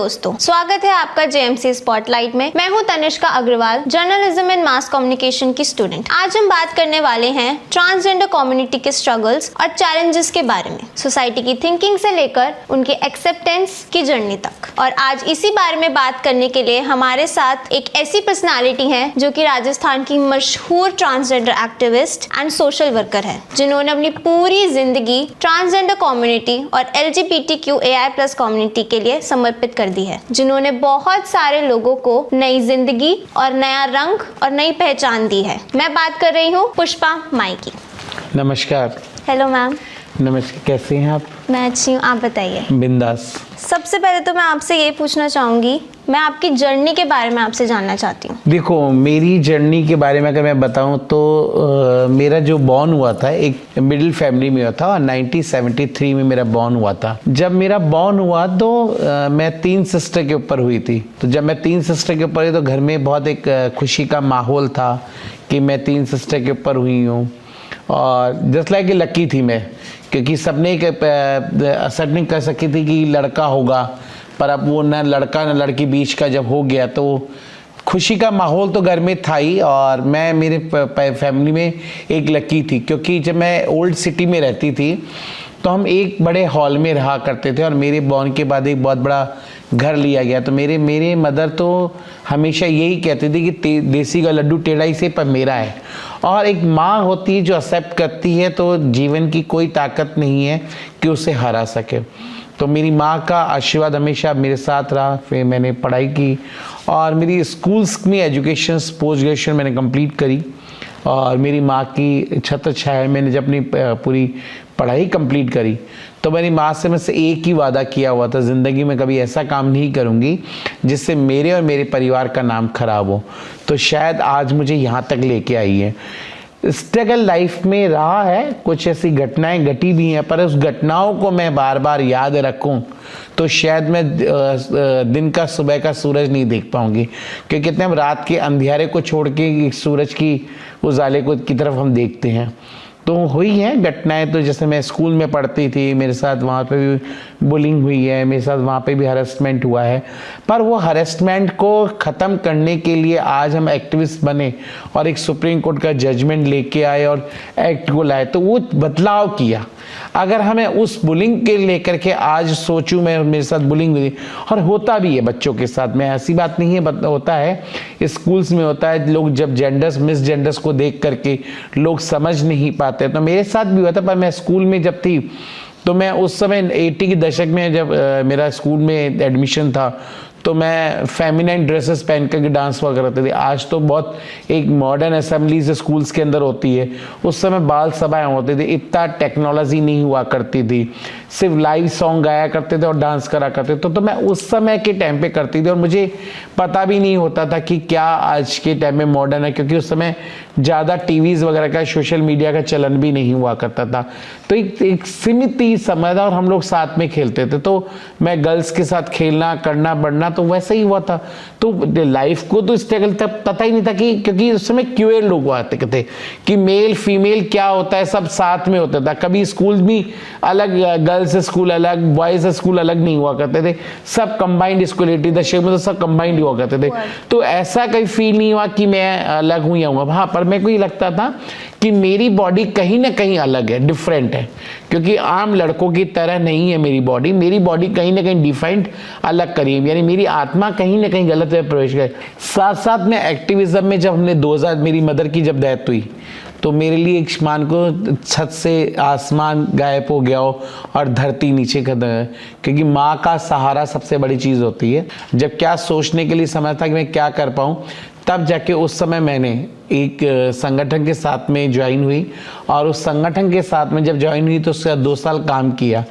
दोस्तों, स्वागत है आपका जेएमसी स्पॉटलाइट में। मैं हूं Tanishka Agarwal, journalism and mass communication की स्टूडेंट। आज हम बात करने वाले हैं ट्रांसजेंडर कम्युनिटी के स्ट्रगल्स और चैलेंजेस के बारे में, सोसाइटी की थिंकिंग से लेकर उनके एक्सेप्टेंस की जर्नी तक। और आज इसी बारे में बात करने के लिए हमारे साथ एक ऐसी पर्सनालिटी है जो कि राजस्थान की मशहूर transgender activist and social worker है, जिन्होंने अपनी पूरी जिंदगी ट्रांसजेंडर कम्युनिटी और LGBTQAI+ कम्युनिटी के लिए समर्पित कर दी है, जिन्होंने बहुत सारे लोगों को नई जिंदगी और नया रंग और नई पहचान दी है। मैं बात कर रही हूँ पुष्पा माई की। नमस्कार। Hello ma'am. नमस्कार, कैसे हैं आप? मैं अच्छी हूँ, आप बताइए। बिंदास। सबसे पहले तो मैं आपसे ये पूछना चाहूँगी, मैं आपकी जर्नी के बारे में आपसे जानना चाहती हूँ। देखो, मेरी जर्नी के बारे में अगर मैं बताऊं तो मेरा जो बॉर्न हुआ था एक मिडिल फैमिली में हुआ था और 1973 में मेरा बॉर्न हुआ था। जब मेरा बॉर्न हुआ तो मैं 3 सिस्टर के ऊपर हुई थी। तो जब मैं 3 सिस्टर के ऊपर हुई तो घर में बहुत एक खुशी का माहौल था कि मैं 3 सिस्टर के ऊपर हुई हूँ। और जस्ट लाइक लकी थी मैं, क्योंकि सबने असर नहीं कर सकी थी कि लड़का होगा, पर अब वो न लड़का न लड़की बीच का जब हो गया तो खुशी का माहौल तो घर में था ही। और मैं मेरे फैमिली में एक लकी थी, क्योंकि जब मैं ओल्ड सिटी में रहती थी तो हम एक बड़े हॉल में रहा करते थे और मेरे बॉर्न के बाद एक बहुत बड़ा घर लिया गया। तो मेरे मदर तो हमेशा यही कहती थी कि देसी का लड्डू टेढ़ा ही से पर मेरा है। और एक माँ होती है जो एक्सेप्ट करती है तो जीवन की कोई ताकत नहीं है कि उसे हरा सके। तो मेरी माँ का आशीर्वाद हमेशा मेरे साथ रहा। फिर मैंने पढ़ाई की और मेरी स्कूल्स में एजुकेशन पोस्ट ग्रेजुएशन मैंने कंप्लीट करी। और मेरी माँ की छत्र छाया मैंने जब अपनी पूरी पढ़ाई कंप्लीट करी तो मेरी माँ से मैं एक ही वादा किया हुआ था, ज़िंदगी में कभी ऐसा काम नहीं करूँगी जिससे मेरे और मेरे परिवार का नाम खराब हो। तो शायद आज मुझे यहाँ तक लेके आई है। स्ट्रगल लाइफ में रहा है, कुछ ऐसी घटनाएं घटी भी हैं, पर उस घटनाओं को मैं बार बार याद रखूं तो शायद मैं दिन का सुबह का सूरज नहीं देख पाऊंगी, क्योंकि कितने हम रात के अंधेरे को छोड़ के सूरज की उजाले को की तरफ हम देखते हैं। तो हुई हैं घटनाएं। तो जैसे मैं स्कूल में पढ़ती थी, मेरे साथ वहाँ पे भी बुलिंग हुई है, मेरे साथ वहाँ पे भी हरेसमेंट हुआ है, पर वो हरेसमेंट को ख़त्म करने के लिए आज हम एक्टिविस्ट बने और एक सुप्रीम कोर्ट का जजमेंट लेके आए और एक्ट को लाए। तो वो बदलाव किया। अगर हमें उस बुलिंग के लेकर के आज सोचूं, मैं मेरे साथ बुलिंग हुई और होता भी है बच्चों के साथ में, ऐसी बात नहीं है, होता है, स्कूल्स में होता है। लोग जब जेंडर्स मिस जेंडर्स को देख करके लोग समझ नहीं पाते, तो मेरे साथ भी हुआ था। पर मैं स्कूल में जब थी तो मैं उस समय 80 के दशक में जब मेरा स्कूल में एडमिशन था तो मैं फेमिनाइन ड्रेसेस पहन करके डांस हुआ करते थे। आज तो बहुत एक मॉडर्न असेंबलीज स्कूल्स के अंदर होती है, उस समय बाल सभाएं होते थे, इतना टेक्नोलॉजी नहीं हुआ करती थी, सिर्फ लाइव सॉन्ग गाया करते थे और डांस करा करते थे। तो मैं उस समय के टाइम पे करती थी और मुझे पता भी नहीं होता था कि क्या आज के टाइम में मॉडर्न है, क्योंकि उस समय ज़्यादा टीवीज़ वगैरह का, सोशल मीडिया का चलन भी नहीं हुआ करता था। तो एक सीमित ही समय था और हम लोग साथ में खेलते थे। तो मैं गर्ल्स के साथ खेलना करना बढ़ना तो वैसे ही हुआ था। तो लाइफ को तो स्ट्रगल तब पता ही नहीं था कि, क्योंकि उस समय क्यूए लोग आते थे कि मेल फीमेल क्या होता है, सब साथ में होता था। कभी स्कूल भी अलग, गर्ल्स स्कूल अलग, बॉयज स्कूल अलग नहीं हुआ करते थे, सब कंबाइंड स्कूल 80 दशक में तो सब कंबाइंड हुआ करते थे। तो ऐसा कोई फील नहीं हुआ कि मैं अलग हूँ या हूँ। हाँ, पर मेरे को ये लगता था कि मेरी बॉडी कहीं ना कहीं अलग है, डिफरेंट है, क्योंकि आम लड़कों की तरह नहीं है मेरी बॉडी कहीं ना कहीं डिफाइंड अलग करीब, यानी मेरी आत्मा कहीं ना कहीं गलत में प्रवेश करे। साथ साथ में एक्टिविज्म में जब हमने 2000 मेरी मदर की जब डेथ हुई तो मेरे लिए एक मान को छत से आसमान गायब हो गया हो और धरती नीचे कर, क्योंकि माँ का सहारा सबसे बड़ी चीज़ होती है। जब क्या सोचने के लिए समय था कि मैं क्या कर पाऊँ, तब जाके उस समय मैंने एक संगठन के साथ में ज्वाइन हुई और उस संगठन के साथ में जब ज्वाइन हुई तो उसका 2 साल काम किया।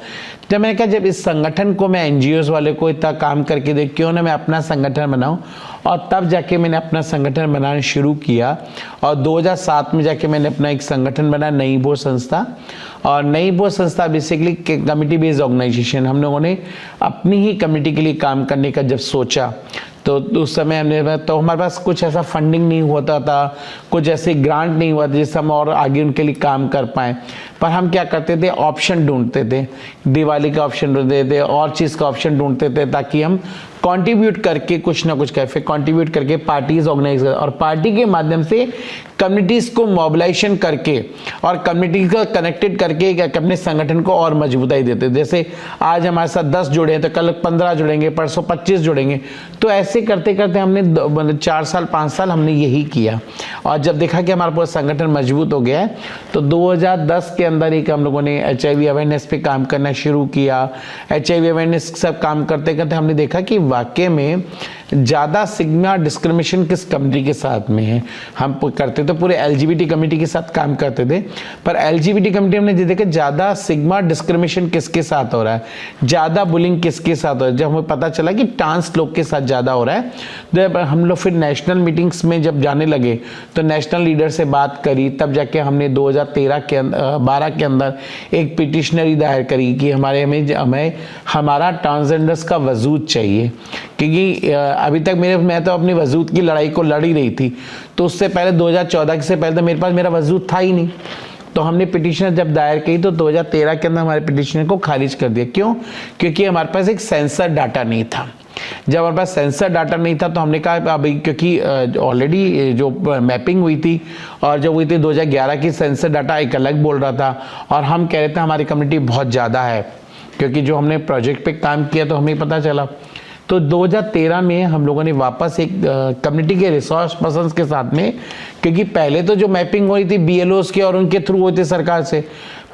जब मैंने कहा जब इस संगठन को मैं NGOs वाले को इतना काम करके देख, क्यों ना मैं अपना संगठन बनाऊं, और तब जाके मैंने अपना संगठन बनाना शुरू किया। और 2007 में जाके मैंने अपना एक संगठन बना, नई भोर संस्था। और नई भोर संस्था बेसिकली कम्युनिटी बेस्ड ऑर्गेनाइजेशन, हम लोगों ने अपनी ही कम्युनिटी के लिए काम करने का जब सोचा तो उस समय हमने, तो हमारे पास कुछ ऐसा फंडिंग नहीं होता था, कुछ ऐसे ग्रांट नहीं हुआ था जिससे हम और आगे उनके लिए काम कर पाएँ। पर हम क्या करते थे, ऑप्शन ढूंढते थे, दिवाली का ऑप्शन ढूंढते थे, और चीज़ का ऑप्शन ढूंढते थे, ताकि हम कंट्रीब्यूट करके कुछ ना कुछ कर, फिर कंट्रीब्यूट करके पार्टीज ऑर्गेनाइज कर, और पार्टी के माध्यम से कम्युनिटीज को मोबिलाइजेशन करके और कम्युनिटी को कनेक्टेड करके अपने संगठन को और मजबूताई देते। जैसे आज हमारे साथ 10 जुड़े हैं तो कल 15 जुड़ेंगे, परसों 25 जुड़ेंगे। तो ऐसे करते करते हमने 4 साल 5 साल हमने यही किया, और जब देखा कि हमारा पूरा संगठन मजबूत हो गया है तो 2010 के अंदर एक हम लोगों ने HIV अवेयरनेस पे काम करना शुरू किया। HIV अवेयरनेस सब काम करते करते हमने देखा कि वाकई में ज़्यादा सिग्मा डिस्क्रिमिनेशन किस कम्युनिटी के साथ में है। हम करते तो पूरे LGBT कम्युनिटी के साथ काम करते थे, पर LGBT कम्युनिटी हमने देखा ज़्यादा सिग्मा डिस्क्रिमिनेशन किसके साथ हो रहा है, ज़्यादा बुलिंग किसके साथ हो रहा है। जब हमें पता चला कि ट्रांस लोग के साथ ज़्यादा हो रहा है, जब हम लोग फिर नेशनल मीटिंग्स में जब जाने लगे तो नेशनल लीडर से बात करी, तब जाके हमने 2012 के अंदर एक पिटिशनरी दायर करी कि हमें हमारा ट्रांसजेंडर्स का वजूद चाहिए, क्योंकि अभी तक मैं तो अपनी वजूद की लड़ाई को लड़ ही रही थी। तो उससे पहले 2014 से पहले तो मेरे पास मेरा वजूद था ही नहीं। तो हमने पिटिशन जब दायर की तो 2013 के अंदर हमारे पिटिशन को खारिज कर दिया। क्यों? क्योंकि हमारे पास एक सेंसर डाटा नहीं था। जब हमारे पास सेंसर डाटा नहीं था तो हमने कहा अभी, क्योंकि ऑलरेडी जो मैपिंग हुई थी और जब हुई थी 2011 की सेंसर डाटा एक अलग बोल रहा था, और हम कह रहे थे हमारी कम्युनिटी बहुत ज़्यादा है, क्योंकि जो हमने प्रोजेक्ट पे काम किया तो हमें पता चला। तो 2013 में हम लोगों ने वापस एक कम्युनिटी के रिसोर्स पर्सन्स के साथ में, क्योंकि पहले तो जो मैपिंग हुई थी BLOs की और उनके थ्रू होती सरकार से,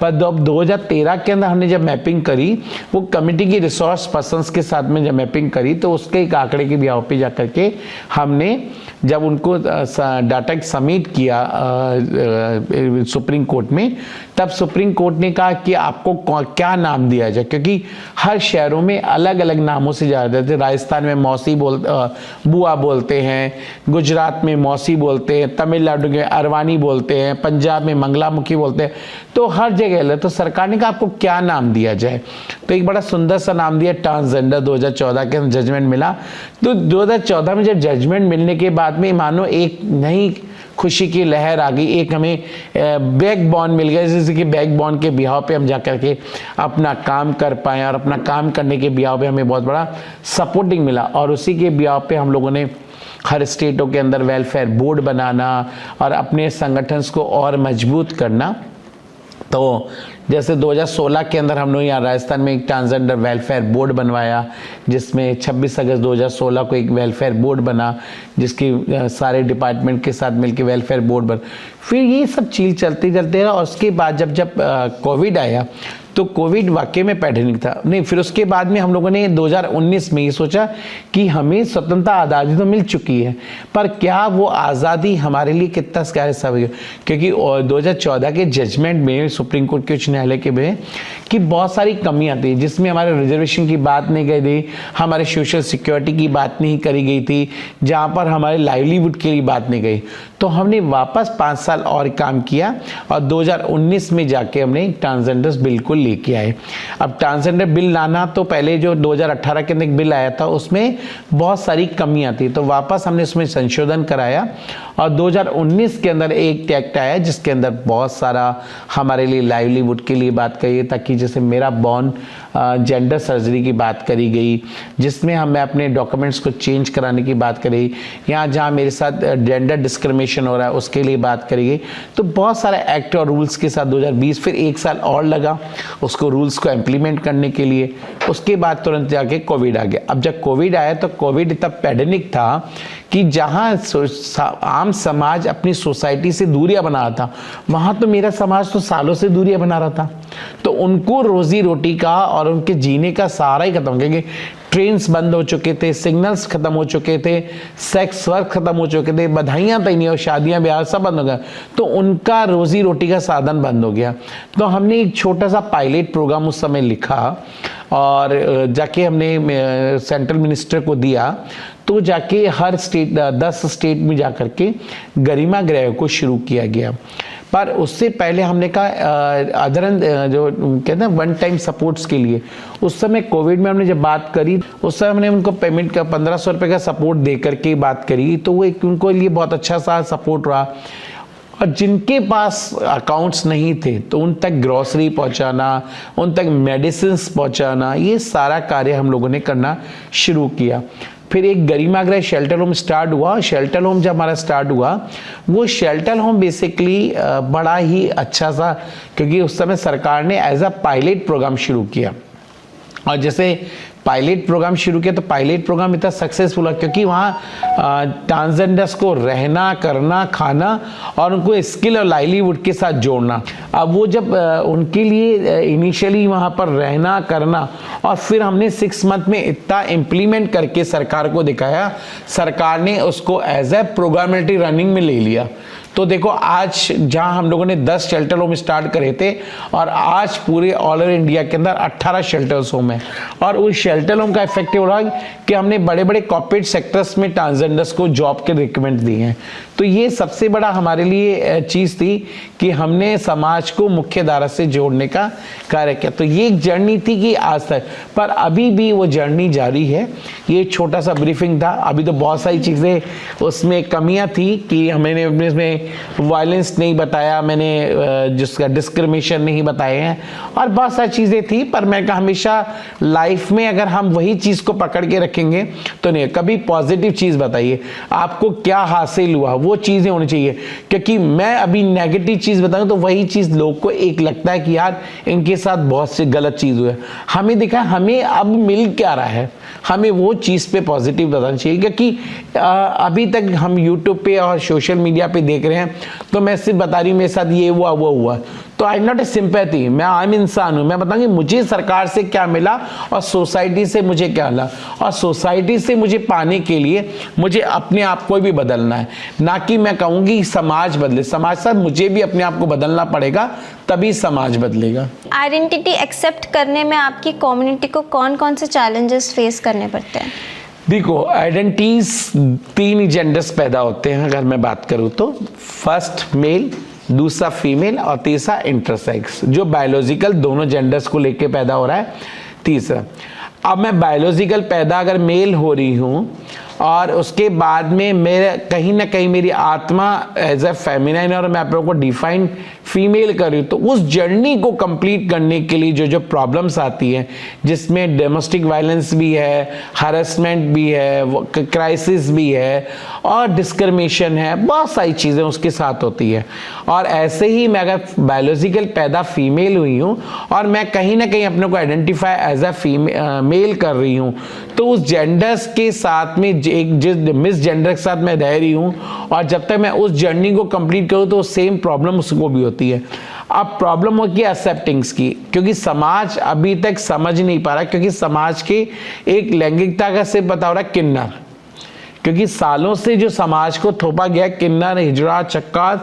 पर 2013 के अंदर हमने जब मैपिंग करी, वो कम्युनिटी की रिसोर्स पर्सन्स के साथ में जब मैपिंग करी तो उसके एक आंकड़े की बिहाव पे जा करके हमने जब उनको डाटा सबमिट किया सुप्रीम कोर्ट में, तब सुप्रीम कोर्ट ने कहा कि आपको क्या नाम दिया जाए, क्योंकि हर शहरों में अलग अलग नामों से जा रहे थे। राजस्थान में मौसी बुआ बोलते हैं, गुजरात में मौसी बोलते हैं, तमिलनाडु में अरवानी बोलते हैं, पंजाब में मंगलामुखी बोलते हैं, तो हर जगह अलग। तो सरकार ने कहा आपको क्या नाम दिया जाए, तो एक बड़ा सुंदर सा नाम दिया ट्रांसजेंडर। 2014 के जजमेंट मिला। तो 2014 में जब जजमेंट मिलने के बाद में मानो एक नई खुशी की लहर आ गई, एक हमें बैकबोन मिल गया, जैसे कि बैकबोन के बिहाव पे हम जाकर के अपना काम कर पाए, और अपना काम करने के बिहाव पे हमें बहुत बड़ा सपोर्टिंग मिला। और उसी के बिहाव पे हम लोगों ने हर स्टेटों के अंदर वेलफेयर बोर्ड बनाना और अपने संगठन को और मजबूत करना। तो जैसे 2016 के अंदर हम लोग यहाँ राजस्थान में एक ट्रांसजेंडर वेलफेयर बोर्ड बनवाया, जिसमें 26 अगस्त 2016 को एक वेलफेयर बोर्ड बना, जिसकी सारे डिपार्टमेंट के साथ मिलकर वेलफेयर बोर्ड बन। फिर ये सब चीज़ चलते रहा, और उसके बाद जब कोविड आया तो कोविड वाकई में पैंडेमिक था नहीं। फिर उसके बाद में हम लोगों ने 2019 में ये सोचा कि हमें स्वतंत्रता आज़ादी तो मिल चुकी है, पर क्या वो आज़ादी हमारे लिए कितना सब है, क्योंकि 2014 के जजमेंट में सुप्रीम कोर्ट के उच्च न्यायालय के में कि बहुत सारी कमियां थी, जिसमें हमारे रिजर्वेशन की बात नहीं गई थी, हमारे सोशल सिक्योरिटी की बात नहीं करी गई थी, जहाँ पर हमारे लाइवलीहुड के लिए बात नहीं गई। तो हमने वापस 5 साल और काम किया और 2019 में जाके हमने ट्रांसजेंडर्स बिल को लेके आए। अब ट्रांसजेंडर बिल लाना तो पहले जो 2018 के अंदर एक बिल आया था उसमें बहुत सारी कमियां थी, तो वापस हमने उसमें संशोधन कराया और 2019 के अंदर एक एक्ट आया जिसके अंदर बहुत सारा हमारे लिए लाइवलीहुड के लिए बात कही, ताकि जैसे मेरा बॉर्न जेंडर सर्जरी की बात करी गई, जिसमें हमें अपने डॉक्यूमेंट्स को चेंज कराने की बात करी, यहाँ जहाँ मेरे साथ जेंडर डिस्क्रिमिनेशन हो रहा है उसके लिए बात करी गई। तो बहुत सारे एक्ट और रूल्स के साथ 2020 फिर 1 साल और लगा उसको रूल्स को इम्प्लीमेंट करने के लिए। उसके बाद तुरंत जाके कोविड आ गया। अब जब कोविड आया तो कोविड इतना पैंडेमिक था कि जहाँ आम समाज अपनी सोसाइटी से दूरियां बना रहा था, वहाँ तो मेरा समाज तो सालों से दूरियां बना रहा था। तो उनको रोजी रोटी का और उनके जीने का सहारा ही खत्म, क्योंकि ट्रेन्स बंद हो चुके थे, सिग्नल्स खत्म हो चुके थे, सेक्स वर्क खत्म हो चुके थे, बधाइयाँ तय नहीं हो, शादियाँ ब्याह सब बंद हो गया, तो उनका रोजी रोटी का साधन बंद हो गया। तो हमने एक छोटा सा पायलट प्रोग्राम उस समय लिखा और जाके हमने सेंट्रल मिनिस्टर को दिया। तो जाके हर स्टेट 10 स्टेट में जाकर के गरिमा गृह को शुरू किया गया। पर उससे पहले हमने कहा अदरन जो कहते हैं वन टाइम सपोर्ट्स के लिए, उस समय कोविड में हमने जब बात करी उस समय हमने उनको पेमेंट का 1500 रुपये का सपोर्ट दे करके बात करी, तो वो एक उनको लिए बहुत अच्छा सा सपोर्ट रहा। और जिनके पास अकाउंट्स नहीं थे तो उन तक ग्रोसरी पहुंचाना, उन तक मेडिसिन्स पहुंचाना, ये सारा कार्य हम लोगों ने करना शुरू किया। फिर एक गरिमागृह शेल्टर होम स्टार्ट हुआ। शेल्टर होम जब हमारा स्टार्ट हुआ, वो शेल्टर होम बेसिकली बड़ा ही अच्छा सा, क्योंकि उस समय सरकार ने एज अ पायलट प्रोग्राम शुरू किया। और जैसे पायलट प्रोग्राम शुरू किया तो पायलट प्रोग्राम इतना सक्सेसफुल हुआ क्योंकि वहाँ ट्रांसजेंडर्स को रहना, करना, खाना और उनको स्किल और लाइवलीहुड के साथ जोड़ना। अब वो जब उनके लिए इनिशियली वहाँ पर रहना, करना, और फिर हमने 6 मंथ में इतना इम्प्लीमेंट करके सरकार को दिखाया, सरकार ने उसको एज ए प्रोग्रामेटिक रनिंग में ले लिया। तो देखो आज जहां हम लोगों ने 10 शेल्टर होम स्टार्ट करे थे और आज पूरे ऑल ओवर इंडिया के अंदर 18 शेल्टर्स होम है। और उस शेल्टर होम का इफेक्टिव रहा कि हमने बड़े बड़े कॉर्पोरेट सेक्टर्स में ट्रांसजेंडर्स को जॉब के रिकमेंड दिए हैं। तो ये सबसे बड़ा हमारे लिए चीज़ थी कि हमने समाज को मुख्य धारा से जोड़ने का कार्य किया। तो ये एक जर्नी थी कि आज तक, पर अभी भी वो जर्नी जारी है। ये छोटा सा ब्रीफिंग था। अभी तो बहुत सारी चीज़ें उसमें कमियां थी कि मैंने इसमें वायलेंस नहीं बताया, मैंने जिसका डिस्क्रिमिनेशन नहीं बताए हैं, और बहुत सारी चीज़ें थी। पर मैं हमेशा लाइफ में अगर हम वही चीज़ को पकड़ के रखेंगे तो नहीं, कभी पॉजिटिव चीज़ बताइए, आपको क्या हासिल हुआ वो चीज़ें होनी चाहिए। क्योंकि मैं अभी नेगेटिव चीज़ बताऊं तो वही चीज़ लोग को एक लगता है कि यार इनके साथ बहुत सी गलत चीज़ हुई है। हमें दिखा हमें अब मिल क्या रहा है, हमें वो चीज़ पे पॉजिटिव बताना चाहिए। क्योंकि अभी तक हम यूट्यूब पे और सोशल मीडिया पे देख रहे हैं तो मैं सिर्फ बता रही हूँ मेरे साथ ये हुआ वो हुआ, तो आई नॉट ए सिंपैथी, मैं आम इंसान हूँ। मैं बताऊंगी मुझे सरकार से क्या मिला और सोसाइटी से मुझे क्या मिला, और सोसाइटी से मुझे पाने के लिए मुझे अपने आप को भी बदलना है, ना कि मैं कहूँगी समाज बदले। समाज साथ मुझे भी अपने आप को बदलना पड़ेगा, तभी समाज बदलेगा। आइडेंटिटी एक्सेप्ट करने में आपकी कम्युनिटी को कौन कौन से चैलेंजेस फेस करने पड़ते हैं? देखो, आइडेंटिटीज 3 जेंडर्स पैदा होते हैं अगर मैं बात करूँ तो। फर्स्ट मेल, दूसरा फीमेल और तीसरा इंटरसेक्स, जो बायोलॉजिकल दोनों जेंडर्स को लेके पैदा हो रहा है। तीसरा, अब मैं बायोलॉजिकल पैदा अगर मेल हो रही हूँ और उसके बाद में मेरे कहीं ना कहीं मेरी आत्मा एज ए फेमिनाइन और मैं अपने को डिफाइन फीमेल कर रही हूँ, तो उस जर्नी को कंप्लीट करने के लिए जो जो प्रॉब्लम्स आती हैं, जिसमें डोमेस्टिक वायलेंस भी है, हरासमेंट भी है, क्राइसिस भी है और डिस्क्रिमिनेशन है, बहुत सारी चीज़ें उसके साथ होती है। और ऐसे ही मैं अगर बायोलॉजिकल पैदा फीमेल हुई हूँ और मैं कहीं ना कहीं अपने को आइडेंटिफाई एज ए मेल कर रही हूँ, तो उस जेंडर्स के साथ में एक जिस मिस जेंडर के साथ मैं रह रही हूँ, और जब तक मैं उस जर्नी को कंप्लीट करूँ तो सेम प्रॉब्लम उसको भी होती है। अब प्रॉब्लम होती है एक्सेप्टिंग्स की, क्योंकि समाज अभी तक समझ नहीं पा रहा, क्योंकि समाज के एक लैंगिकता का सिर्फ पता हो रहा है किन्नर, क्योंकि सालों से जो समाज को थोपा गया किन्नर, हिजड़ा, चक्का,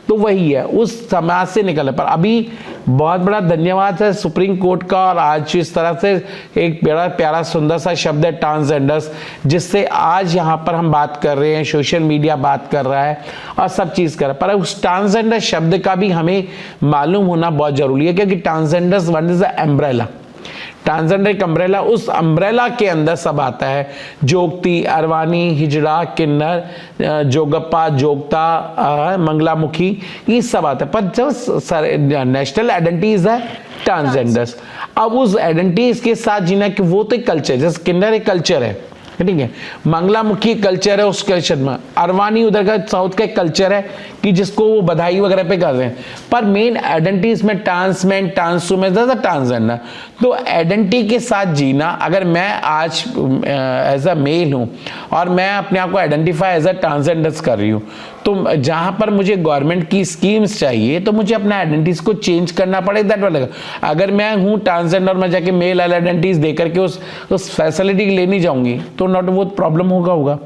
तो वही है, उस समाज से निकल। पर अभी बहुत बड़ा धन्यवाद है सुप्रीम कोर्ट का, और आज इस तरह से एक बड़ा प्यारा सुंदर सा शब्द है ट्रांसजेंडर्स, जिससे आज यहाँ पर हम बात कर रहे हैं, सोशल मीडिया बात कर रहा है और सब चीज़ कर रहा है। पर उस ट्रांसजेंडर शब्द का भी हमें मालूम होना बहुत जरूरी है, क्योंकि transgenders one is a umbrella. Transgender एक अम्ब्रेला, उस अम्ब्रेला के अंदर सब आता है, जोगती, अरवानी, हिजड़ा, किन्नर, जोगप्पा, जोगता, मंगलामुखी, ये सब आता है। पर जब नेशनल आइडेंटिटीज है ट्रांसजेंडर्स, अब उस आइडेंटिटीज के साथ जीना, कि वो तो एक कल्चर, जैसे किन्नर एक कल्चर है, ठीक है, मंगलामुखी कल्चर है, उस कल्चर में अरवानी उधर का साउथ का कल्चर है कि जिसको वो बधाई वगैरह पे कर रहे हैं। पर मेन आइडेंटिटीज में ट्रांसमैन, ट्रांसवुमेन, ट्रांसजेंडर, तो आइडेंटिटी के साथ जीना, अगर मैं आज एज अ मेल हूँ और मैं अपने आप को आइडेंटिफाई एज अ ट्रांसजेंडर्स कर रही हूँ, तो जहाँ पर मुझे गवर्नमेंट की स्कीम्स चाहिए तो मुझे अपना आइडेंटिटीज को चेंज करना पड़ेगा, दैट वाला। अगर मैं हूँ ट्रांसजेंडर, मैं जाके मेल आइडेंटिटीज दे करके उस फैसिलिटी लेनी जाऊंगी तो नॉट वो प्रॉब्लम होगा।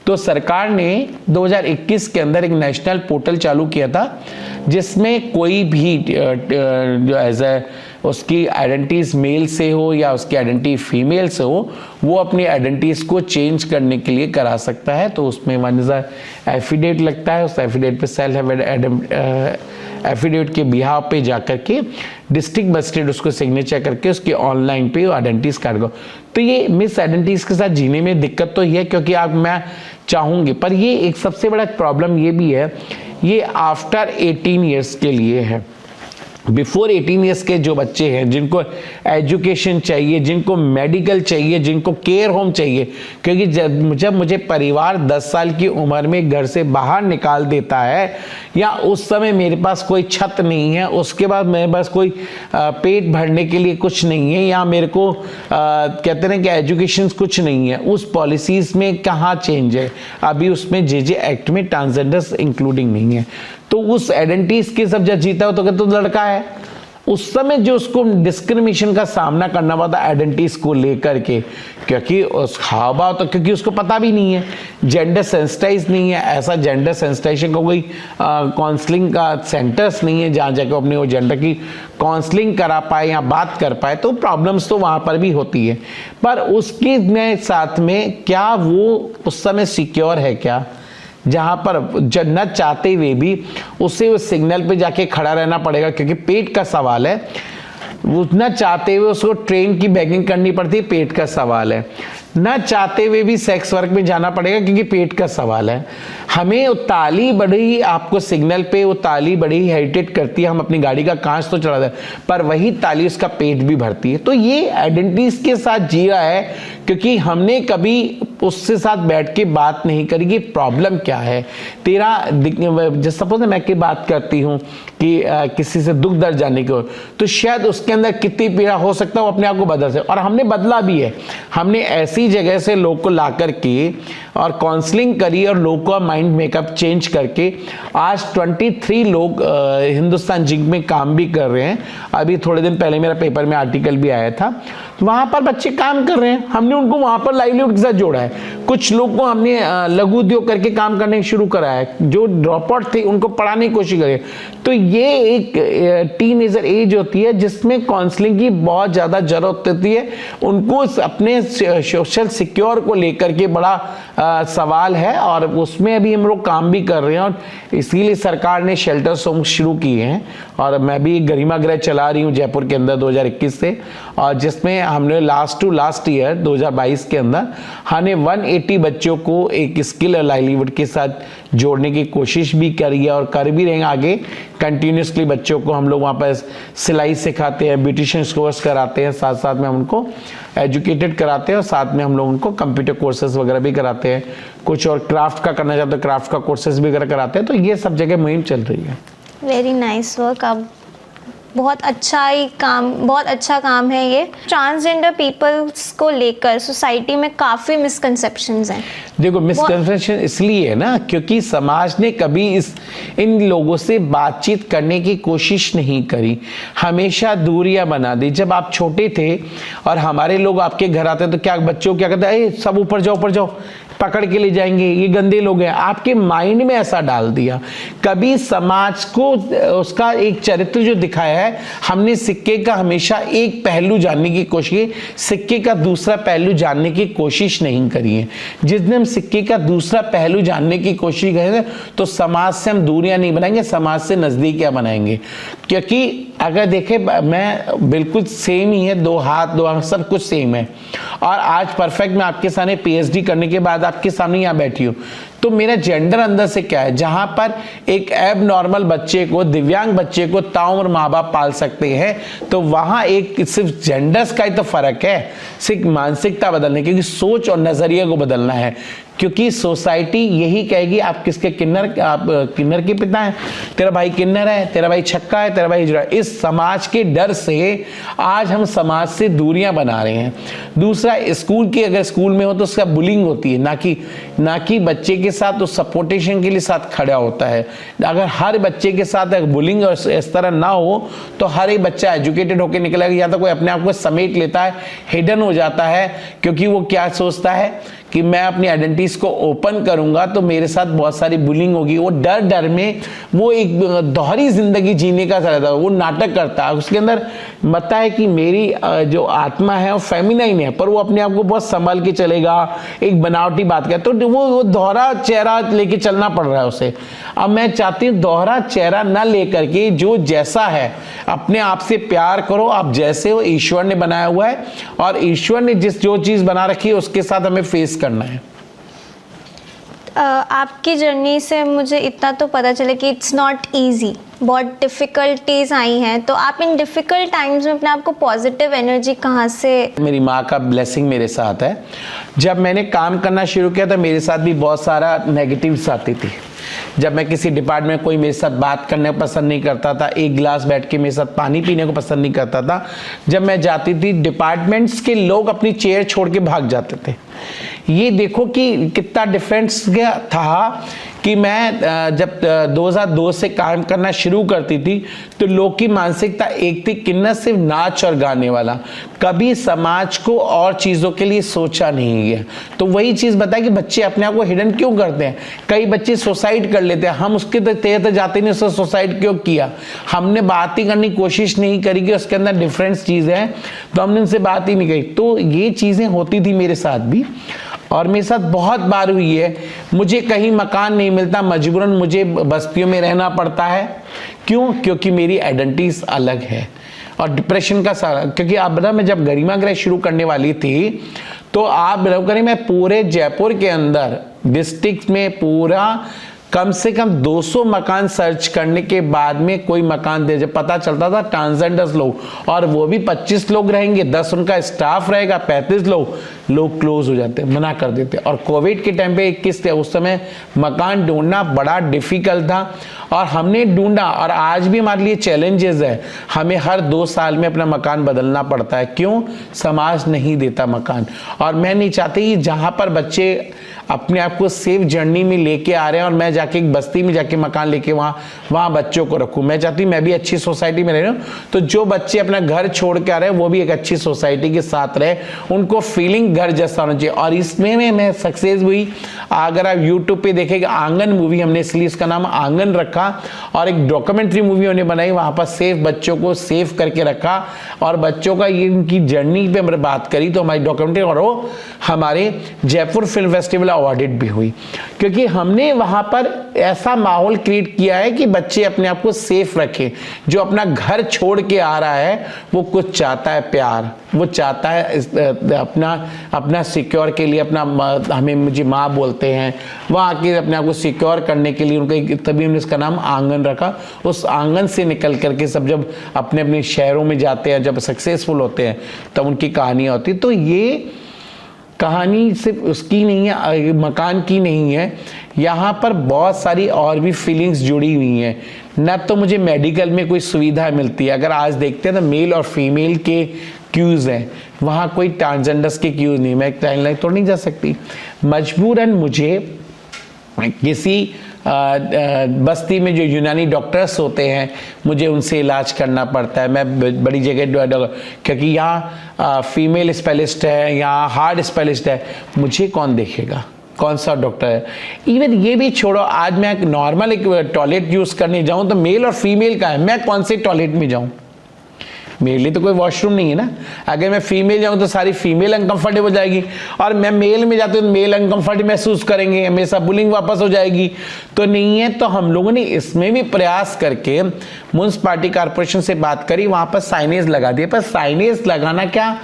तो सरकार ने 2021 के अंदर एक नेशनल पोर्टल चालू किया था, जिसमें कोई भी जो एज ए उसकी आइडेंटिटीज मेल से हो या उसकी आइडेंटिटी फीमेल से हो, वो अपनी आइडेंटिटीज को चेंज करने के लिए करा सकता है। तो उसमें वन इज एफिडेविट लगता है, उस एफिडेविट पे सेल्फ एफिडेविट के बिहाव पे जाकर के डिस्ट्रिक्ट मजिस्ट्रेट उसको सिग्नेचर करके उसके ऑनलाइन पे आइडेंटिटीज कार्ड को। तो ये मिस आइडेंटिटीज के साथ जीने में दिक्कत तो ही है, क्योंकि आप मैं चाहूँगी, पर ये एक सबसे बड़ा प्रॉब्लम ये भी है ये आफ्टर 18 ईयर्स के लिए है। बिफोर 18 ईयर्स के जो बच्चे हैं, जिनको एजुकेशन चाहिए, जिनको मेडिकल चाहिए, जिनको केयर होम चाहिए, क्योंकि जब मुझे परिवार 10 साल की उम्र में घर से बाहर निकाल देता है, या उस समय मेरे पास कोई छत नहीं है, उसके बाद मेरे पास कोई पेट भरने के लिए कुछ नहीं है, या मेरे को कहते हैं कि एजुकेशन कुछ नहीं है, उस पॉलिसीज में कहाँ चेंज है? अभी उसमें जे एक्ट में ट्रांसजेंडर्स इंक्लूडिंग नहीं है। तो उस आइडेंटिटीज के सब जब जीता हो तो कहते तो लड़का है। उस समय जो उसको डिस्क्रिमिनेशन का सामना करना पड़ता आइडेंटिटीज को लेकर के, क्योंकि उस हाव भाव तो क्योंकि उसको पता भी नहीं है, जेंडर सेंसिटाइज नहीं है, ऐसा जेंडर सेंसिटाइजेशन का कोई काउंसलिंग का सेंटर्स नहीं है जहाँ जाकर अपने वो जेंडर की काउंसलिंग करा पाए या बात कर पाए। तो प्रॉब्लम्स तो वहाँ पर भी होती है, पर उसके में साथ में क्या वो उस समय सिक्योर है क्या, जहां पर जब न चाहते हुए भी उसे उस सिग्नल पे जाके खड़ा रहना पड़ेगा, क्योंकि पेट का सवाल है, वो न चाहते हुए उसको ट्रेन की बैगिंग करनी पड़ती है, पेट का सवाल है, न चाहते हुए भी सेक्स वर्क में जाना पड़ेगा क्योंकि पेट का सवाल है। हमें वो ताली बड़ी आपको सिग्नल पे वो ताली बड़ी हेरिटेट करती है, हम अपनी गाड़ी का कांच तो चढ़ा दें, पर वही ताली उसका पेट भी भरती है। तो ये आइडेंटिटीज के साथ जी रहा है, क्योंकि हमने कभी उससे साथ बैठ के बात नहीं करी कि प्रॉब्लम क्या है तेरा। जैसे सपोज मैं की बात करती हूँ कि किसी से दुख दर्द जानने को, तो शायद उसके अंदर कितनी पीड़ा हो सकता है वो अपने आप को बदल सके, और हमने बदला भी है। हमने ऐसी जगह से लोग को ला करके और काउंसलिंग करी और लोग का माइंड मेकअप चेंज करके आज 23 लोग हिंदुस्तान जिंक में काम भी कर रहे हैं। अभी थोड़े दिन पहले मेरा पेपर में आर्टिकल भी आया था, वहां पर बच्चे काम कर रहे हैं, हमने उनको वहां पर लाइवलीहुड के साथ जोड़ा है। कुछ लोग को हमने लघु उद्योग करके काम करने शुरू करा है, जो ड्रॉप आउट थे उनको पढ़ाने की कोशिश करें। तो ये एक टीनेजर एज होती है जिसमें काउंसलिंग की बहुत ज्यादा जरूरत होती है। उनको अपने सोशल सिक्योर को लेकर के बड़ा सवाल है, और उसमें अभी हम लोग काम भी कर रहे हैं, और इसीलिए सरकार ने शेल्टर्स होम शुरू किए हैं। और मैं भी गरिमा गृह चला रही हूँ जयपुर के अंदर 2021 से, और जिसमें हमने लास्ट ईयर 2022 के अंदर हमने 180 बच्चों को एक स्किल और लाइवलीहुड के साथ जोड़ने की कोशिश भी करी है, और कर भी रहेंगे आगे कंटिन्यूसली। बच्चों को हम लोग वहाँ पर सिलाई सिखाते हैं, ब्यूटिशियन कोर्स कराते हैं, साथ साथ में हम उनको एजुकेटेड कराते हैं, और साथ में हम लोग उनको कंप्यूटर कोर्सेज वगैरह भी कराते हैं। कुछ और क्राफ्ट का करना चाहते हैं, क्राफ्ट का कोर्सेज भी वगैरह कराते हैं। तो ये सब जगह मुहिम चल रही है। Very nice work. आप बहुत अच्छा काम है ये। ट्रांसजेंडर पीपल्स को लेकर सोसाइटी में काफ़ी मिसकंसेप्शंस हैं। देखो मिसकंसेप्शन इसलिए है ना, क्योंकि समाज ने कभी इन लोगों से बातचीत करने की कोशिश नहीं करी, हमेशा दूरियां बना दी। जब आप छोटे थे और हमारे लोग आपके घर आते तो क्या बच्चों क्या कहते हैं, सब ऊपर जाओ, पकड़ के ले जाएंगे, ये गंदे लोग हैं। आपके माइंड में ऐसा डाल दिया। कभी समाज को उसका एक चरित्र जो दिखाया है, हमने सिक्के का हमेशा एक पहलू जानने की कोशिश की, सिक्के का दूसरा पहलू जानने की कोशिश नहीं करी है। जिस दिन हम सिक्के का दूसरा पहलू जानने की कोशिश करेंगे तो समाज से हम दूरियां नहीं बनाएंगे, समाज से नजदीकियां बनाएंगे। क्योंकि अगर देखें, मैं बिल्कुल सेम ही है, 2 हाथ 2 आंख सब कुछ सेम है, और आज परफेक्ट मैं आपके सामने पीएचडी करने के बाद आपके सामने यहाँ बैठी हूँ, तो मेरा जेंडर अंदर से क्या है? जहां पर एक एब नॉर्मल बच्चे को, दिव्यांग बच्चे को ताउम्र माँ बाप पाल सकते हैं, तो वहां एक सिर्फ जेंडर्स का ही तो फर्क है, सिर्फ मानसिकता बदलने, क्योंकि सोच और नजरिए को बदलना है। क्योंकि सोसाइटी यही कहेगी आप किसके किन्नर, आप किन्नर के पिता हैं, तेरा भाई किन्नर है, तेरा भाई छक्का है, तेरा भाई हिजड़ा। इस समाज के डर से आज हम समाज से दूरियां बना रहे हैं। दूसरा, स्कूल की अगर स्कूल में हो तो उसका बुलिंग होती है, ना कि बच्चे के साथ तो सपोर्टेशन के लिए साथ खड़ा होता है। अगर हर बच्चे के साथ अगर बुलिंग और इस तरह ना हो तो हर एक बच्चा एजुकेटेड होकर निकलेगा, या तो कोई अपने आप को समेट लेता है, हिडन हो जाता है, क्योंकि वो क्या सोचता है कि मैं अपनी आइडेंटिटीज को ओपन करूंगा तो मेरे साथ बहुत सारी बुलिंग होगी। वो डर में वो एक दोहरी जिंदगी जीने का रहता है, वो नाटक करता है। उसके अंदर पता है कि मेरी जो आत्मा है वो फेमिनाइन है, पर वो अपने आप को बहुत संभाल के चलेगा, एक बनावटी बात करता है, तो वो दोहरा चेहरा लेके चलना पड़ रहा है उसे। अब मैं चाहती हूँ दोहरा चेहरा न लेकर के जो जैसा है अपने आप से प्यार करो। आप जैसे हो ईश्वर ने बनाया हुआ है, और ईश्वर ने जो चीज बना रखी है उसके साथ हमें फेस करना है। आपकी जर्नी से मुझे इतना तो पता चला कि इट्स नॉट ईजी, बहुत डिफ़िकल्टीज आई हैं, तो आप इन डिफ़िकल्ट टाइम्स में अपने आप को पॉजिटिव एनर्जी कहाँ से? मेरी माँ का ब्लेसिंग मेरे साथ है। जब मैंने काम करना शुरू किया तो मेरे साथ भी बहुत सारा नेगेटिव्स आती थी। जब मैं किसी डिपार्टमेंट में कोई मेरे साथ बात करने को पसंद नहीं करता था, एक गिलास बैठ के मेरे साथ पानी पीने को पसंद नहीं करता था, जब मैं जाती थी डिपार्टमेंट्स के लोग अपनी चेयर छोड़ के भाग जाते थे। ये देखो कि कितना डिफरेंस था कि मैं जब 2002 से काम करना शुरू करती थी तो लोग की मानसिकता एक थी कि न सिर्फ नाच और गाने वाला, कभी समाज को और चीज़ों के लिए सोचा नहीं गया। तो वही चीज़ बताया कि बच्चे अपने आप को हिडन क्यों करते हैं। कई बच्चे सुसाइड कर लेते हैं, हम उसके तहत जाते नहीं, उसने सुसाइड क्यों किया। हमने बात ही करने की कोशिश नहीं करी कि उसके अंदर डिफरेंस चीज़ें हैं, तो हमने उनसे बात ही नहीं करी। तो ये चीज़ें होती थी मेरे साथ भी, और मेरे साथ बहुत बार हुई है। मुझे कहीं मकान नहीं मिलता, मजबूरन मुझे बस्तियों में रहना पड़ता है। क्यों? क्योंकि मेरी आइडेंटिटी अलग है। और डिप्रेशन का सारा, क्योंकि आप बता, मैं जब गरिमा गृह शुरू करने वाली थी तो आप बिलीव करें, मैं पूरे जयपुर के अंदर डिस्ट्रिक्ट में पूरा कम से कम 200 मकान सर्च करने के बाद में कोई मकान दे, जब पता चलता था ट्रांसजेंडर्स लोग, और वो भी 25 लोग रहेंगे, 10 उनका स्टाफ रहेगा, 35 लोग क्लोज हो जाते, मना कर देते। और कोविड के टाइम पे 21 थे, उस समय मकान ढूंढना बड़ा डिफिकल्ट था, और हमने ढूंढा। और आज भी हमारे लिए चैलेंजेस है, हमें हर 2 साल में अपना मकान बदलना पड़ता है। क्यों? समाज नहीं देता मकान। और मैं नहीं चाहती कि जहां पर बच्चे अपने आप को सेफ जर्नी में लेके आ रहे हैं और मैं जाके एक बस्ती में जाके मकान लेके वहाँ बच्चों को रखूँ। मैं चाहती हूँ मैं भी अच्छी सोसाइटी में रह रहा हूँ, तो जो बच्चे अपना घर छोड़ के आ रहे हैं वो भी एक अच्छी सोसाइटी के साथ रहे, उनको फीलिंग घर जैसा होना चाहिए। और इसमें मैं सक्सेस हुई। अगर आप यूट्यूब पे देखेंगे, आंगन मूवी, हमने इसलिए इसका नाम आंगन रखा, और एक डॉक्यूमेंट्री मूवी हमने बनाई, वहाँ पर सेफ बच्चों को सेफ करके रखा, और बच्चों का ये इनकी जर्नी पे हमने बात करी। तो हमारी डॉक्यूमेंट्री और वो हमारे जयपुर फिल्म फेस्टिवल अवॉर्डेड भी हुई, क्योंकि हमने वहां पर ऐसा माहौल क्रिएट किया है कि बच्चे अपने आप को सेफ रखें। जो अपना घर छोड़ के आ रहा है वो कुछ चाहता है, प्यार, वो चाहता है अपना सिक्योर के लिए, हमें मुझे माँ बोलते हैं, वहाँ आके अपने आप को सिक्योर करने के लिए उनको, तभी हमने इसका नाम आंगन रखा। उस आंगन से निकल करके सब जब अपने अपने शहरों में जाते हैं, जब सक्सेसफुल होते हैं, तब उनकी कहानियाँ होती। तो ये कहानी सिर्फ उसकी नहीं है, मकान की नहीं है, यहाँ पर बहुत सारी और भी फीलिंग्स जुड़ी हुई हैं। न तो मुझे मेडिकल में कोई सुविधा मिलती है, अगर आज देखते हैं तो मेल और फीमेल के क्यूज़ हैं, वहाँ कोई ट्रांसजेंडर्स के क्यूज़ नहीं। मैं टाइम लाइन तो नहीं जा सकती, मजबूरन मुझे किसी बस्ती में जो यूनानी डॉक्टर्स होते हैं, मुझे उनसे इलाज करना पड़ता है। मैं बड़ी जगह, क्योंकि यहाँ फीमेल स्पेशलिस्ट है, यहाँ हार्ट स्पेशलिस्ट है, मुझे कौन देखेगा, कौन सा डॉक्टर है। इवन ये भी छोड़ो, आज मैं नॉर्मल एक टॉयलेट यूज़ करने जाऊँ तो मेल और फीमेल का है, मैं कौन से टॉयलेट में जाऊँ? मेरे लिए तो कोई वॉशरूम नहीं है ना। अगर मैं फीमेल जाऊं तो सारी फीमेल अनकंफर्टेबल हो जाएगी, और मैं मेल में जाता हूं तो मेल अनकंफर्टेबल महसूस करेंगे, मेरे साथ बुलिंग वापस हो जाएगी। तो नहीं है, तो हम लोगों ने इसमें भी प्रयास करके म्युनिसिपैलिटी कॉर्पोरेशन से बात करी, वहां पर साइनेज लगा दिए। पर साइनेज लगाना क्या,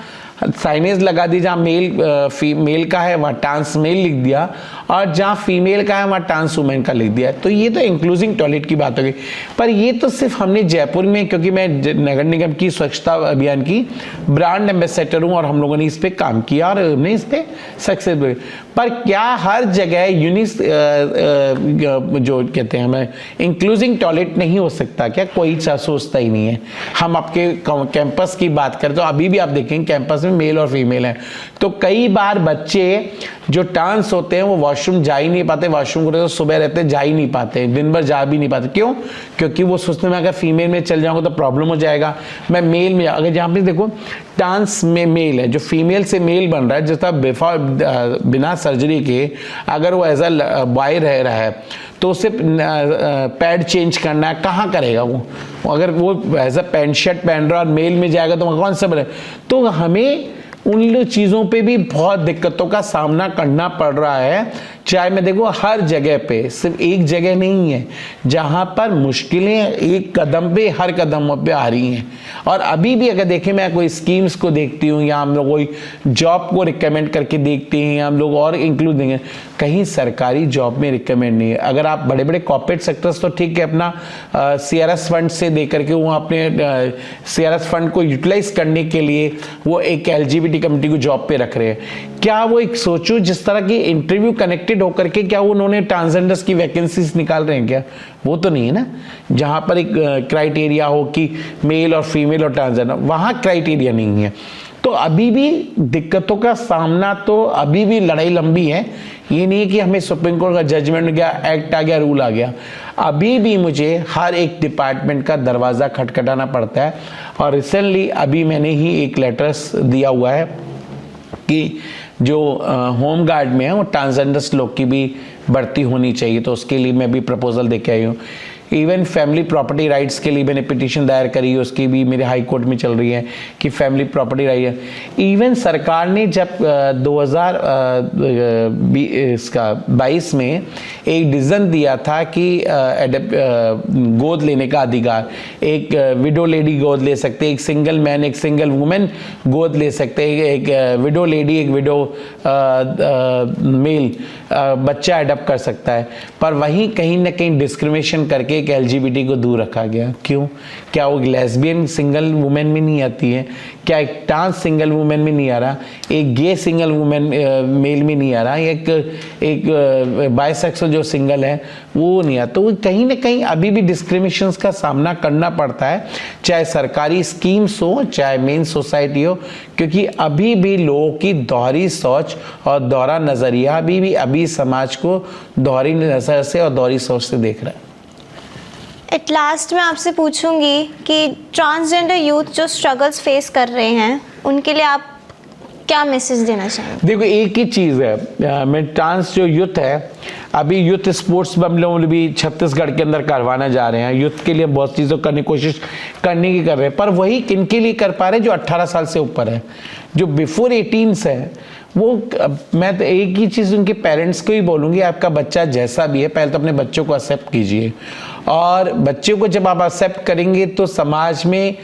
साइनेज लगा दी जहाँ मेल का है वहाँ ट्रांस मेल लिख दिया, और जहाँ फीमेल का है वहाँ ट्रांस वुमेन का लिख दिया। तो ये तो इंक्लूसिव टॉयलेट की बात हो गई। पर ये तो सिर्फ हमने जयपुर में, क्योंकि मैं नगर निगम की स्वच्छता अभियान की ब्रांड एम्बेसडर हूँ और हम लोगों ने इस पर काम किया और हमने इस पर सक्सेस हुई। पर क्या हर जगह जो कहते हैं हमें इंक्लूसिव टॉयलेट नहीं हो सकता क्या? कोई सोचता ही नहीं है। हम आपके कैंपस की बात करें तो अभी भी आप देखेंगे कैंपस में मेल और फीमेल है, तो कई बार बच्चे जो ट्रांस होते हैं वो वॉशरूम जा ही नहीं पाते, वॉशरूम को तो सुबह रहते जा ही नहीं पाते, दिन भर जा भी नहीं पाते। क्यों? क्योंकि वो सोचते हैं अगर फीमेल में चल जाऊंगा तो प्रॉब्लम हो जाएगा, मैं मेल में अगर जहाँ पे देखो ट्रांस में मेल है, जो फीमेल से मेल बन रहा है, जैसा बिना सर्जरी के अगर वो एज अ बॉय रह रहा है तो उसे पैड चेंज करना है, कहाँ करेगा वो? अगर वो एज अ पैंट शर्ट पहन रहा है और मेल में जाएगा तो कौन सा बने? तो हमें उन चीज़ों पे भी बहुत दिक्कतों का सामना करना पड़ रहा है, चाहे मैं देखो हर जगह पे, सिर्फ एक जगह नहीं है जहां पर मुश्किलें एक कदम पे, हर कदम पे आ रही हैं। और अभी भी अगर देखें, मैं कोई स्कीम्स को देखती हूँ या हम लोग कोई जॉब को रिकमेंड करके देखते हैं या हम लोग और इंक्लूड देंगे, कहीं सरकारी जॉब में रिकमेंड नहीं है। अगर आप बड़े बड़े कॉर्पोरेट सेक्टर्स तो ठीक है, अपना CRS फंड से दे करके वो अपने CRS फंड को यूटिलाइज करने के लिए वो एक LGBT कम्युनिटी को जॉब पे रख रहे हैं। क्या वो एक सोचो जिस तरह की इंटरव्यू कनेक्टेड होकर के क्या वो उन्होंने ट्रांसजेंडर्स की वैकेंसीज निकाल रहे हैं क्या? वो तो नहीं है ना। जहां पर एक क्राइटेरिया हो कि मेल और फीमेल और ट्रांसजेंडर, वहां क्राइटेरिया नहीं है। तो अभी भी दिक्कतों का सामना, तो अभी भी लड़ाई लंबी है। ये नहीं है कि हमें सुप्रीम कोर्ट का जजमेंट गया, एक्ट आ गया, रूल आ गया। अभी भी मुझे हर एक डिपार्टमेंट का दरवाज़ा खटखटाना पड़ता है। और रिसेंटली अभी मैंने ही एक लेटर्स दिया हुआ है कि जो होम गार्ड में है वो ट्रांसजेंडर्स लोग की भी भर्ती होनी चाहिए, तो उसके लिए मैं भी प्रपोजल दे के आई हूँ। इवन फैमिली प्रॉपर्टी राइट्स के लिए मैंने पिटीशन दायर करी है, उसकी भी मेरे हाई कोर्ट में चल रही है कि फैमिली प्रॉपर्टी राइट है। इवन सरकार ने जब 2022 में एक डिसीजन दिया था कि गोद लेने का अधिकार, एक विडो लेडी गोद ले सकते, एक सिंगल मैन, एक सिंगल वुमेन गोद ले सकते, एक विडो लेडी, एक विडो मेल बच्चा अडॉप्ट कर सकता है। पर वहीं कहीं ना कहीं डिस्क्रिमिनेशन करके एक LGBT को दूर रखा गया। क्यों? क्या वो लेस्बियन सिंगल वुमेन में नहीं आती है? क्या एक ट्रांस सिंगल वुमेन में नहीं आ रहा? एक गे सिंगल वुमेन मेल में नहीं आ रहा? एक बाइसेक्सुअल जो सिंगल है वो नहीं आता? तो कहीं ना कहीं अभी भी डिस्क्रिमिनेशंस का सामना करना पड़ता है, चाहे सरकारी स्कीम्स हो, चाहे मेन सोसाइटी हो, क्योंकि अभी भी लोगों की दोहरी सोच और दोहरा नजरिया अभी समाज को दोहरी नजर से और दोहरी सोच से देख रहा है। एट लास्ट मैं आपसे पूछूंगी कि ट्रांसजेंडर यूथ जो स्ट्रगल्स फेस कर रहे हैं उनके लिए आप क्या मैसेज देना चाहेंगे? देखो, एक ही चीज़ है, मैं ट्रांस जो यूथ है, अभी यूथ स्पोर्ट्स हम लोग भी छत्तीसगढ़ के अंदर करवाना जा रहे हैं। यूथ के लिए बहुत चीज़ों करने की कोशिश करने की कर रहे हैं, पर वही किन के लिए कर पा रहे हैं? जो 18 साल से ऊपर है, जो बिफोर 18 है। वो मैं तो एक ही चीज़ उनके पेरेंट्स को ही बोलूँगी, आपका बच्चा जैसा भी है, पहले तो अपने बच्चों को एक्सेप्ट कीजिए। और बच्चे को जब आप एक्सेप्ट करेंगे तो समाज में,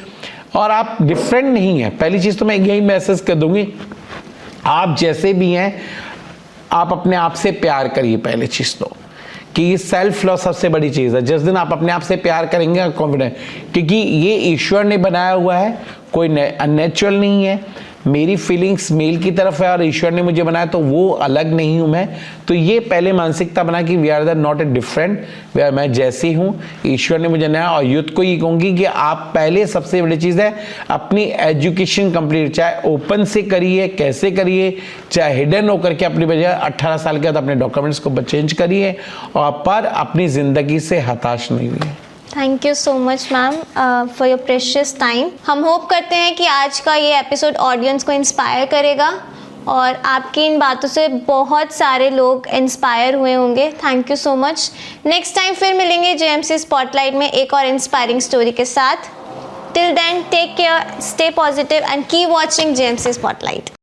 और आप डिफरेंट नहीं है, पहली चीज़ तो मैं यही मैसेज कर दूंगी, आप जैसे भी हैं आप अपने आप से प्यार करिए। पहली चीज़ तो कि सेल्फ लव सबसे बड़ी चीज़ है। जिस दिन आप अपने आप से प्यार करेंगे, कॉन्फिडेंट, क्योंकि ये ईश्वर ने बनाया हुआ है, कोई अननेचुरल नहीं है। मेरी फीलिंग्स मेल की तरफ है और ईश्वर ने मुझे बनाया, तो वो अलग नहीं हूँ मैं। तो ये पहले मानसिकता बना कि we are the not a different, मैं जैसी हूँ, ईश्वर ने मुझे बनाया। और यूथ को ये कहूँगी कि आप पहले, सबसे बड़ी चीज़ है अपनी एजुकेशन कंप्लीट, चाहे ओपन से करिए, कैसे करिए, चाहे हिडन होकर के अपनी वजह 18 साल के बाद अपने डॉक्यूमेंट्स को चेंज करिए, और पर अपनी ज़िंदगी से हताश नहीं हुई। Thank you so much ma'am for your precious time. हम होप करते हैं कि आज का ये एपिसोड ऑडियंस को इंस्पायर करेगा और आपकी इन बातों से बहुत सारे लोग इंस्पायर हुए होंगे। Thank you so much. Next time फिर मिलेंगे JMC स्पॉटलाइट में एक और इंस्पायरिंग स्टोरी के साथ। Till then take care, stay positive and keep watching JMC spotlight.